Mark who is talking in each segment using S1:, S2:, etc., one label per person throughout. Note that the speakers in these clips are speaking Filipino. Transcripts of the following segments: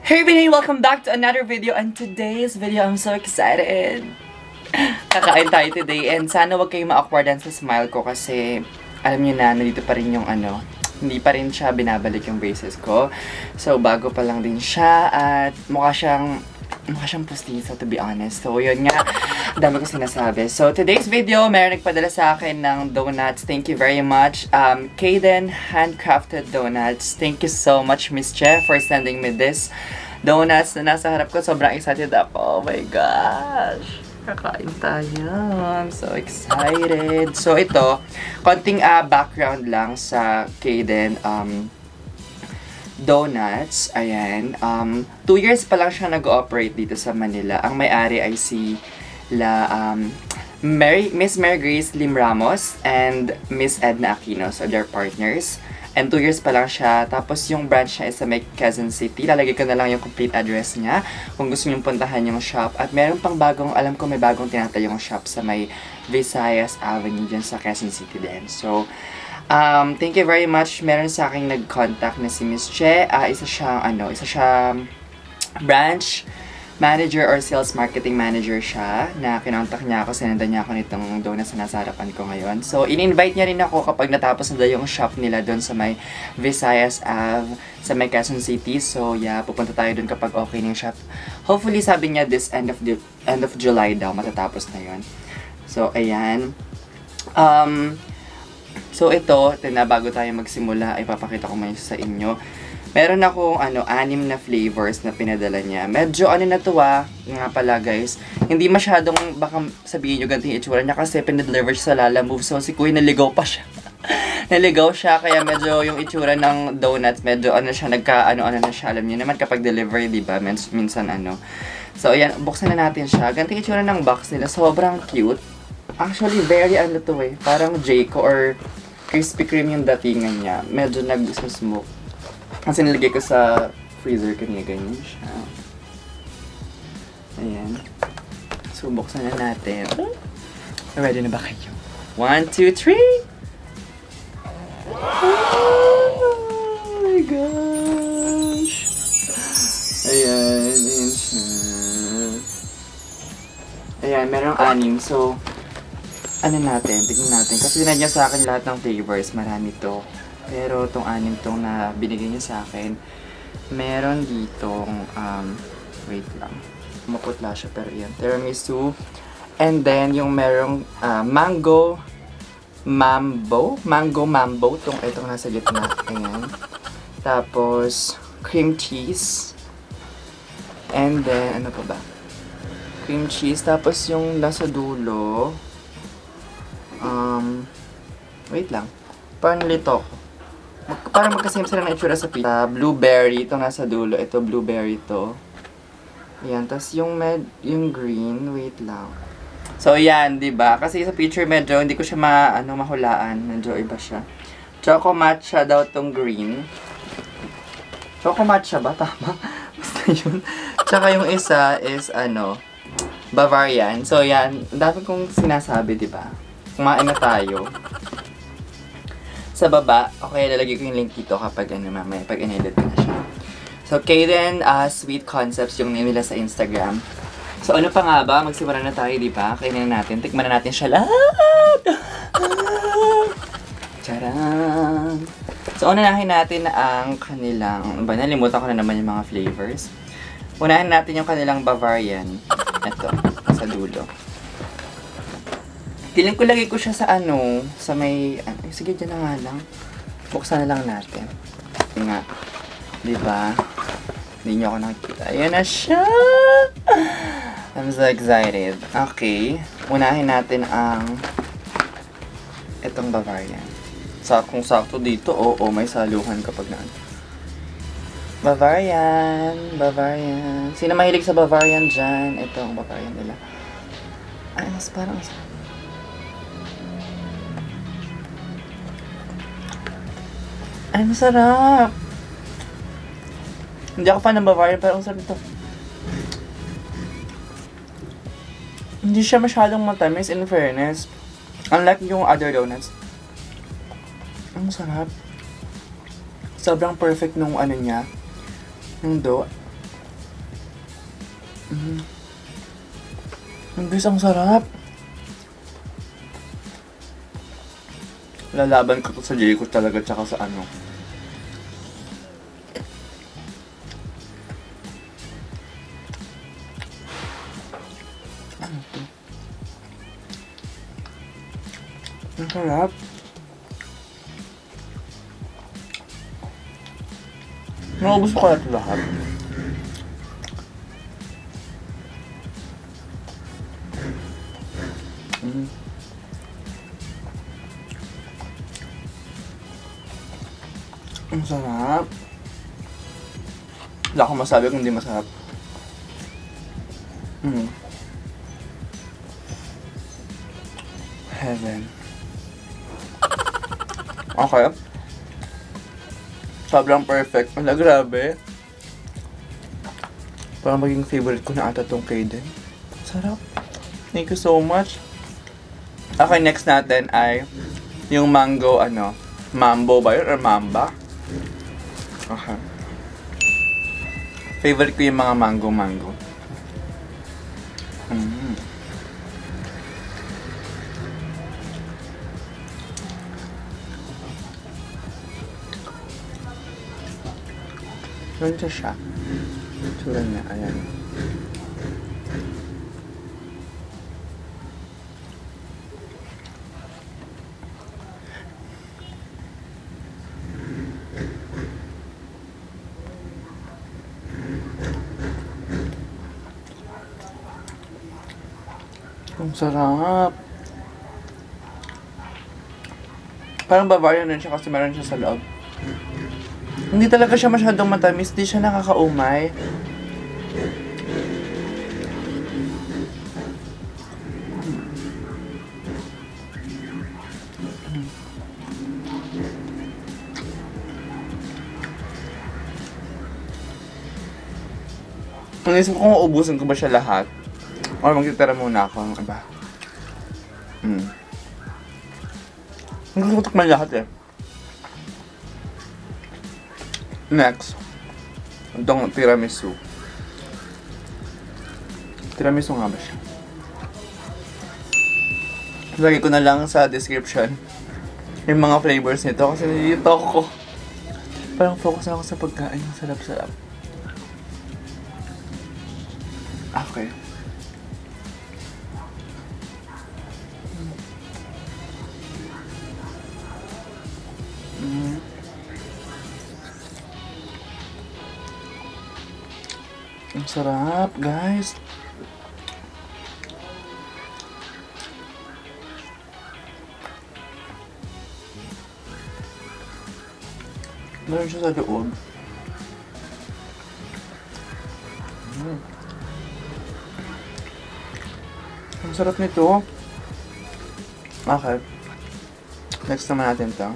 S1: Hey everybody! Welcome back to another video, and today's video, I'm so excited! Kakain tayo today, and sana wag kayong ma-awkwardan sa smile ko kasi alam niyo na, nandito pa rin yung hindi pa rin siya binabalik yung braces ko. So, bago pa lang din siya at mukha siyang pustiso, to be honest. So, yun nga, dami ko sinasabi. So, today's video, meron nagpadala sa akin ng donuts. Thank you very much. Kaden Handcrafted Donuts. Thank you so much, Miss Che, for sending me this donuts na nasa harap ko. Sobrang excited ako. Oh my gosh! Kakain tayo. I'm so excited. So, ito, konting background lang sa Kaden Donuts. Ayan. 2 years pa lang siya nag-ooperate dito sa Manila. Ang may-ari ay si Miss Mary Grace Lim Ramos and Miss Edna Aquino. So, they're partners. And 2 years pa lang siya. Tapos, yung branch niya is sa Quezon City. Lalagay ko na lang yung complete address niya kung gusto niyong puntahan yung shop. At meron pang bagong, alam ko may bagong tinatayong shop sa may Visayas Avenue dyan sa Quezon City din. So, thank you very much. Meron sa akin nag-contact na si Miss Che. Isa siyang branch manager or sales marketing manager siya na kinontak niya ako, sinundan niya ako nitong donuts na nasa harapan ko ngayon. So, in-invite niya rin ako kapag natapos na yung shop nila doon sa may Visayas Ave, sa may Quezon City. So, yeah, pupunta tayo doon kapag okay na yung shop. Hopefully, sabi niya this end of July daw, matatapos na yun. So, ayan. So, ito, bago tayo magsimula, ipapakita ko muna sa inyo. Meron akong 6 na flavors na pinadala niya. Medyo na to nga pala guys. Hindi masyadong, baka sabihin nyo ganito yung itsura niya kasi pinadeliver siya sa Lala Move. So si Kuya naligaw pa siya. Naligaw siya kaya medyo yung itsura ng donuts, medyo siya, na siya. Alam niyo naman kapag delivery, di ba? Minsan So ayan, buksan na natin siya. Ganito yung itsura ng box nila. Sobrang cute. Actually, very parang Jayco or Krispy Kreme yung datingan niya. Medyo nag-smoke. Kasi nilagay ko sa freezer kanina, ganyan siya. Ayan. So, buksan na natin. Ready na ba kayo? 1, 2, 3! Oh my gosh! Ayan, ayan siya. Ayan, merong 6. So, tignan natin. Kasi dinadya sa akin lahat ng flavors. Marami to. Pero itong 6 na binigay niya sa akin, meron ditong, wait lang, maputla siya pero yan, tiramisu, and then yung merong mango mambo, itong nasa gitna, ayan. Tapos, cream cheese, and then, ano pa ba? Cream cheese, tapos yung nasa dulo, wait lang, parang nalito ko. Parang magkasame sila ng itsura sa pizza. Blueberry, itong nasa dulo. Ito, blueberry to. Ayan, tapos yung green, wait lang. So, ayan, diba? Kasi sa picture medyo, hindi ko siya mahulaan. Medyo iba siya. Choco matcha daw tong green. Choco matcha ba? Tama? Basta yun. Tsaka yung isa is, Bavarian. So, yan. Dami kong sinasabi, diba? Kumain na tayo. Sa baba, okay, lalagay ko yung link dito kapag mamaya, pag in-edit ko na siya. So, Kaden Sweet Concepts yung name nila sa Instagram. So, ano pa nga ba? Magsimula na tayo, di ba? Kainin na natin. Tikman na natin siya lahat! Charan! So, unahin natin ang kanilang, nalimutan ko na naman yung mga flavors. Unahin natin yung kanilang Bavarian. Ito, sa dulo. Feeling ko lagay ko siya sa sa may, sige dyan na nga lang. Buksan na lang natin. Yung nga, diba? Hindi nyo ako nakikita. Ayan na siya! I'm so excited. Okay, unahin natin ang itong Bavarian. Sakong-sakto dito, oo, may saluhan kapag Bavarian. Sino mahilig sa Bavarian dyan? Ito ang Bavarian nila. Ay, mas parang ay, masarap! Hindi ako fan ng Bavarian, pero ang sarap ito. Hindi siya masyadong matamis, in fairness. Unlike yung other donuts. Ang sarap. Sobrang perfect nung niya. Yung dough. Guys, ang sarap. Lalaban ko to sa J ko talaga, tsaka sa ano. Ano to? Ang sarap. Naubos ko kaya ito lahat. Ang sarap. Wala akong masabi kung hindi masarap. Heaven. Okay. Sobrang perfect. Wala, grabe. Parang maging favorite ko na ata tong Kaden. Sarap. Thank you so much. Okay, next natin ay yung mango, mambo ba yun? Or mamba? Okay. Favorite ko yung mga mango. Ganito siya. Tura niya, ayan. Ang sarap. Parang Bavarian rin siya kasi meron siya sa loob. Hindi talaga siya masyadong matamis. Di siya nakakaumay. Naisip ko kung ubusin ko ba siya lahat. Or magtitira muna ako ng iba. Hindi ko tikman lahat eh. Next, itong tiramisu. Tiramisu nga ba siya? Lagay ko na lang sa description yung mga flavors nito kasi nilito ko. Parang focus na ako sa pagkain. Sarap-sarap. Okay. Ang sarap, guys. Meron siya sa loob. Ang sarap nito. Okay. Next naman natin ito.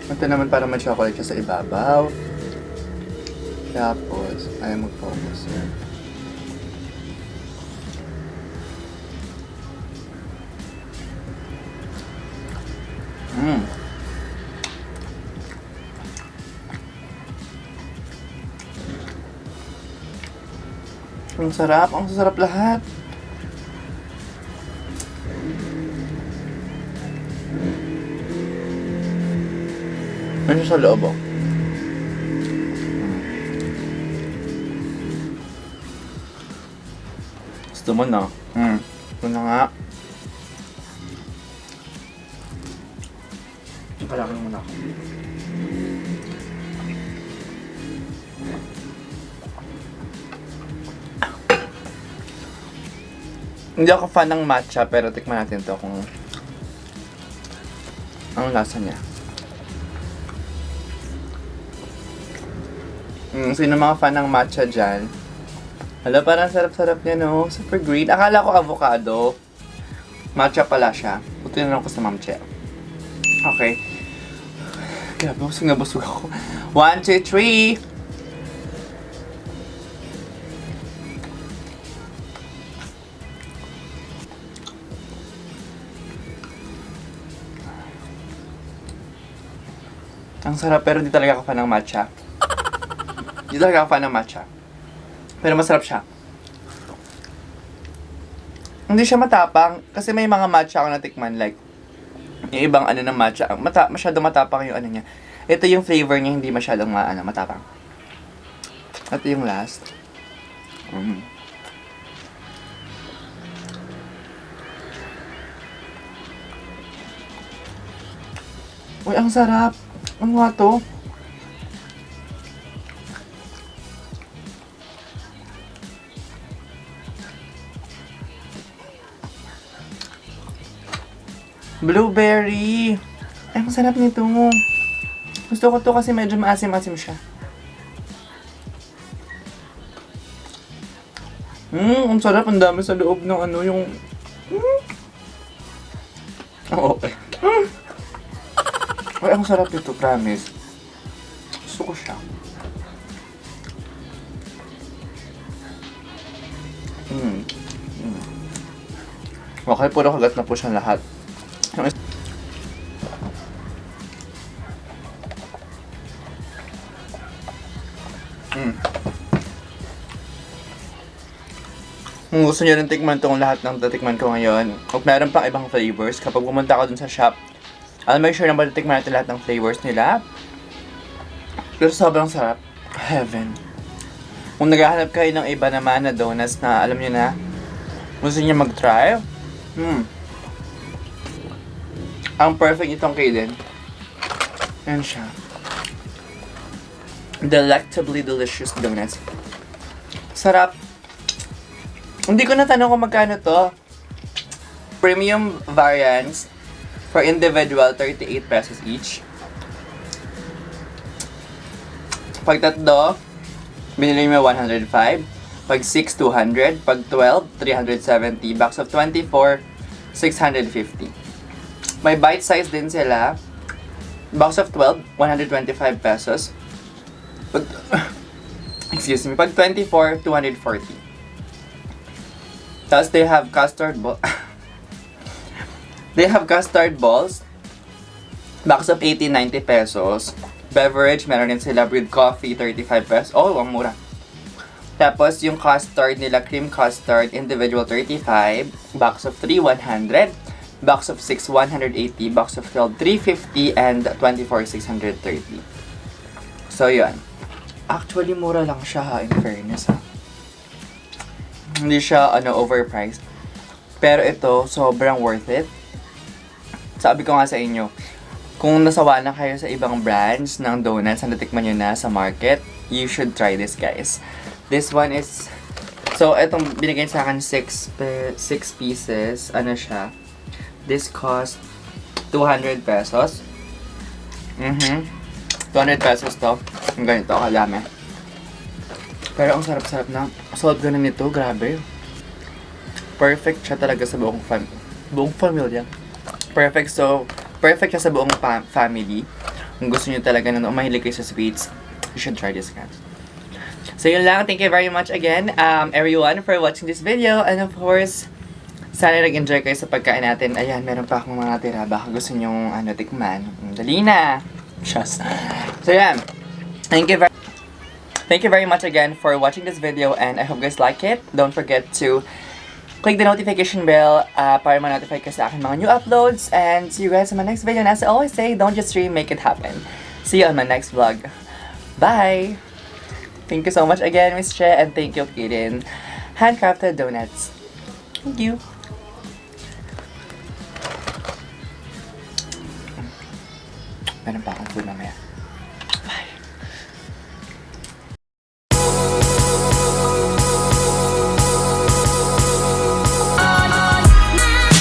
S1: Ito naman para may chocolate siya sa ibabaw. Tapos, ayaw mag-focus yan. Ang sarap. Ang sarap lahat. Ano siya sa loob, oh? Gusto mo na? Ito na nga. Palaki muna ako. Hindi ako fan ng matcha, pero tikman natin to kung ang lasa niya. Sino mga fan ng matcha dyan? Hala, parang sarap-sarap niya, no? Super green. Akala ko avocado. Matcha pala siya. Puti na lang ko sa mamche. Okay. Grabe, busog na busog ako. 1, 2, 3! Ang sarap, pero di talaga ako fan ng matcha. Di talaga ako fan ng matcha. Pero masarap siya. Hindi siya matapang. Kasi may mga matcha ako natikman. Like, yung ibang ano ng matcha. Masyadong matapang yung ano niya. Ito yung flavor niya, hindi masyadong matapang. Ito yung last. Uy, ang sarap. Ano nga to? Blueberry. Ay, ang sarap nito. Gusto ko to kasi medyo maasim-asim siya. Ang sarap. Ang dami sa loob ng ano yung... okay. Ay, ang sarap nito, promise. Gusto ko siya. Okay, puro kagat na po siya lahat. Kung gusto nyo rin tikman itong lahat ng tatikman ko ngayon, kung meron pang ibang flavors, kapag pumunta ka dun sa shop, I'll make sure na matitikman natin lahat ng flavors nila. Pero sobrang sarap. Heaven. Kung naghahanap kayo ng iba naman na donuts na alam nyo na, gusto nyo mag-try, ang perfect itong kainin. Yan siya. Delectably delicious donuts. Sarap. Hindi ko natanong kung magkano to. Premium variants for individual, 38 pesos each. Pag tatlo, binili mo 105. Pag 6, 200. Pag 12, 370. Box of 24, 650. May bite size din sila. Box of 12, 125 pesos. Pag, excuse me. Pag 24, 240. Tapos they have custard they have custard balls. Box of 80, 90 pesos. Beverage, meron din sila with coffee, 35 pesos. Oh, ang mura. Tapos yung custard nila, cream custard, individual 35. Box of 3, 100. Box of 6, 180. Box of 12, 350. And 24, 630. So, yun. Actually, mura lang siya ha, in fairness ha. Hindi siya overpriced. Pero ito, sobrang worth it. Sabi ko nga sa inyo, kung nasawa na kayo sa ibang brands ng donuts na natikman nyo na sa market, you should try this, guys. This one is... So, itong binigay sa akin 6 pieces. Ano siya? This cost 200 pesos. 200 pesos to. Ang ganito, kalami. Pero ang sarap-sarap na. Solve ko na nito, grabe. Perfect siya talaga sa buong pamilya. Perfect siya sa buong family. Kung gusto niyo talaga na mahilig kayo sa sweets, you should try this, guys. So yun lang, thank you very much again, everyone, for watching this video. And of course, sana nag-enjoy kayo sa pagkain natin. Ayan, meron pa akong mga tira. Baka gusto nyong tikman. Dali na! Just. So yan. Thank you very much again for watching this video, and I hope you guys like it. Don't forget to click the notification bell para ma-notify ka sa akin mga new uploads. And see you guys in my next video. And as I always say, don't just dream, make it happen. See you on my next vlog. Bye! Thank you so much again, Miss Che, and thank you, Kirin. Handcrafted donuts. Thank you. Meron pa akong food mamaya.